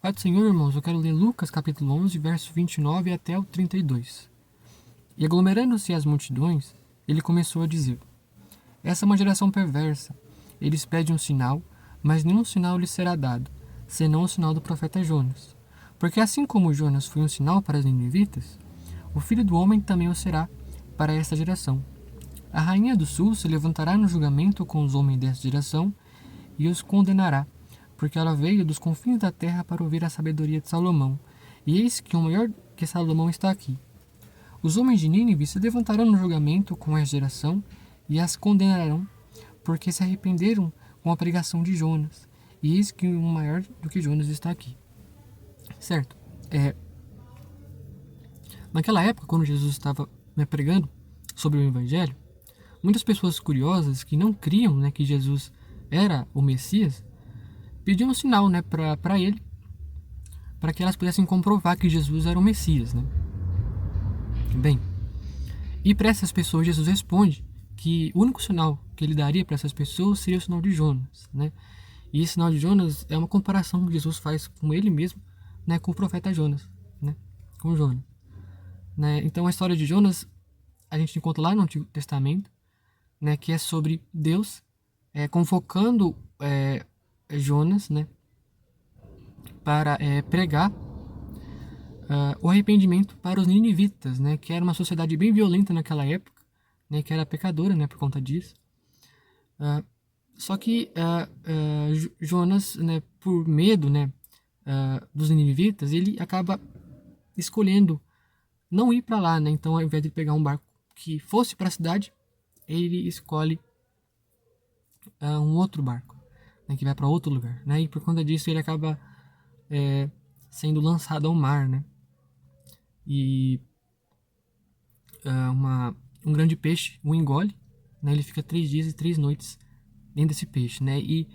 Pai do Senhor, irmãos, eu quero ler Lucas capítulo 11, verso 29 até o 32. E aglomerando-se as multidões, ele começou a dizer: Essa é uma geração perversa. Eles pedem um sinal, mas nenhum sinal lhes será dado, senão o sinal do profeta Jonas. Porque assim como Jonas foi um sinal para os ninivitas, o Filho do Homem também o será para esta geração. A rainha do sul se levantará no julgamento com os homens desta geração e os condenará, porque ela veio dos confins da terra para ouvir a sabedoria de Salomão. E eis que o maior que Salomão está aqui. Os homens de Nínive se levantarão no julgamento com esta geração e as condenarão, porque se arrependeram com a pregação de Jonas. E eis que um maior do que Jonas está aqui. Certo? Naquela época, quando Jesus estava pregando sobre o Evangelho, muitas pessoas curiosas que não criam que Jesus era o Messias, pediam um sinal para ele, para que elas pudessem comprovar que Jesus era o Messias. Bem, e para essas pessoas Jesus responde que o único sinal que ele daria para essas pessoas seria o sinal de Jonas. E esse sinal de Jonas é uma comparação que Jesus faz com ele mesmo, com o profeta Jonas, com Jonas. Então a história de Jonas a gente encontra lá no Antigo Testamento, que é sobre Deus convocando Jonas, para pregar o arrependimento para os ninivitas, que era uma sociedade bem violenta naquela época, que era pecadora, por conta disso. Só que Jonas, por medo, dos ninivitas, ele acaba escolhendo não ir para lá, Então, ao invés de pegar um barco que fosse para a cidade, ele escolhe um outro barco, que vai para outro lugar, E por conta disso ele acaba sendo lançado ao mar, E um grande peixe o engole, Ele fica 3 dias e 3 noites dentro desse peixe, E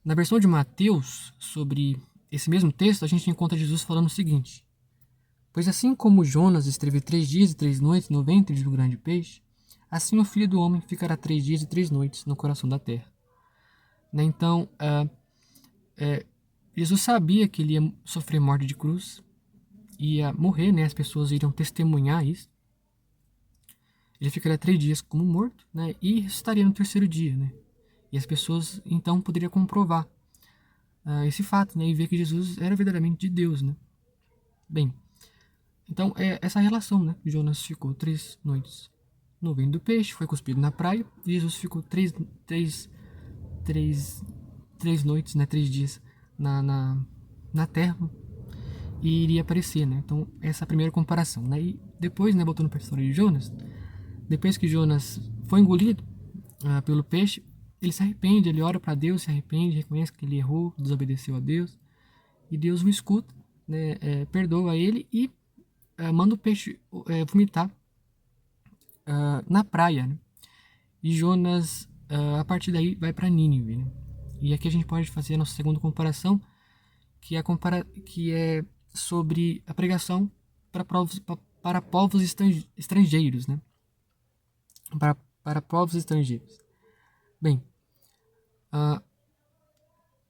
na versão de Mateus, sobre esse mesmo texto, a gente encontra Jesus falando o seguinte: Pois assim como Jonas esteve 3 dias e 3 noites no ventre de um grande peixe, assim o Filho do Homem ficará 3 dias e 3 noites no coração da terra. Então, Jesus sabia que ele ia sofrer morte de cruz, ia morrer, As pessoas iriam testemunhar isso. Ele ficaria 3 dias como morto, E ressuscitaria no terceiro dia, E as pessoas então poderiam comprovar esse fato, E ver que Jesus era verdadeiramente de Deus, Bem, então é essa relação, Jonas ficou 3 noites no ventre do peixe, foi cuspido na praia, e Jesus ficou 3 noites, 3 dias na terra, e iria aparecer, Então essa é a primeira comparação, E depois, voltando para a história de Jonas, depois que Jonas foi engolido pelo peixe, ele se arrepende, ele ora para Deus, se arrepende, reconhece que ele errou, desobedeceu a Deus, e Deus o escuta, perdoa ele e manda o peixe vomitar na praia, E Jonas, a partir daí, vai para Nínive, E aqui a gente pode fazer a nossa segunda comparação, que é sobre a pregação para povos estrangeiros, Para povos estrangeiros. Bem,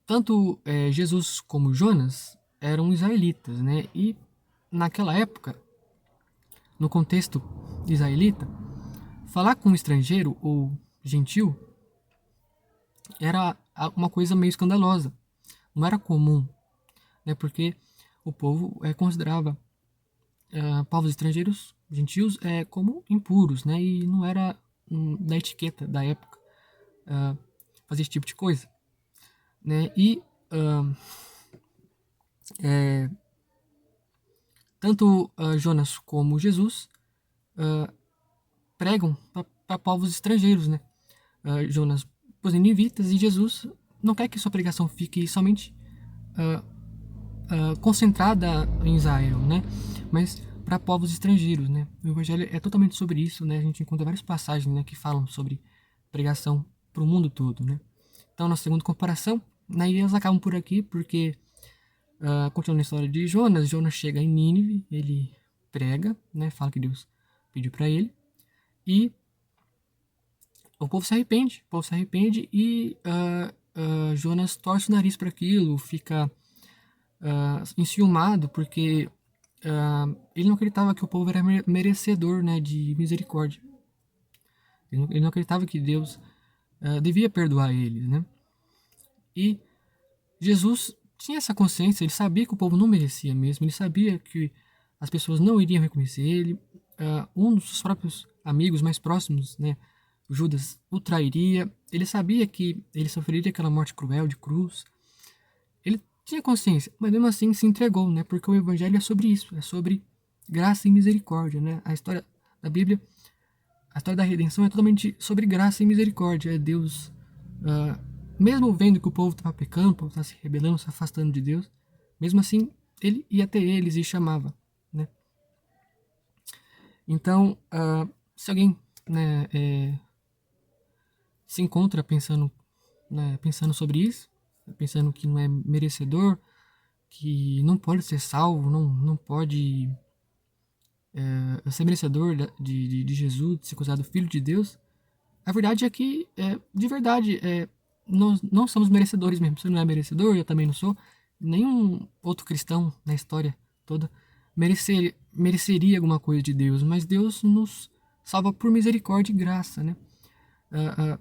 tanto Jesus como Jonas eram israelitas, E naquela época, no contexto israelita, falar com um estrangeiro ou gentil era uma coisa meio escandalosa. Não era comum, Porque o povo considerava povos estrangeiros, gentios, como impuros, E não era da etiqueta da época fazer esse tipo de coisa, E tanto Jonas como Jesus pregam para povos estrangeiros, Jonas para os ninivitas, e Jesus não quer que sua pregação fique somente concentrada em Israel, mas para povos estrangeiros, O Evangelho é totalmente sobre isso, A gente encontra várias passagens, que falam sobre pregação para o mundo todo, Então, na segunda comparação, e elas acabam por aqui, porque continuando a história de Jonas, Jonas chega em Nínive, ele prega, fala que Deus pediu para ele, e o povo se arrepende, e Jonas torce o nariz para aquilo, fica enciumado porque ele não acreditava que o povo era merecedor, né, de misericórdia. Ele não acreditava que Deus devia perdoar eles, né? E Jesus tinha essa consciência, ele sabia que o povo não merecia mesmo, ele sabia que as pessoas não iriam reconhecer ele. Um dos seus próprios amigos mais próximos, né, Judas, o trairia. Ele sabia que ele sofreria aquela morte cruel de cruz. Ele tinha consciência, mas mesmo assim se entregou, né? Porque o evangelho é sobre isso, é sobre graça e misericórdia, né? A história da Bíblia, a história da redenção é totalmente sobre graça e misericórdia. É Deus, mesmo vendo que o povo estava pecando, o povo estava se rebelando, se afastando de Deus, mesmo assim ele ia até eles e chamava, né? Então, se alguém, né, se encontra pensando, né, pensando sobre isso, pensando que não é merecedor, que não pode ser salvo, não pode ser merecedor de Jesus, de ser considerado filho de Deus, a verdade é que, de verdade, nós não somos merecedores mesmo. Você não é merecedor, eu também não sou. Nenhum outro cristão na história toda mereceria alguma coisa de Deus, mas Deus nos salva por misericórdia e graça, né?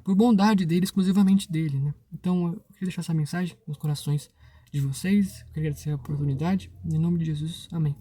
Por bondade dele, exclusivamente dele, né? Então, eu queria deixar essa mensagem nos corações de vocês. Eu queria agradecer a oportunidade. Em nome de Jesus, amém.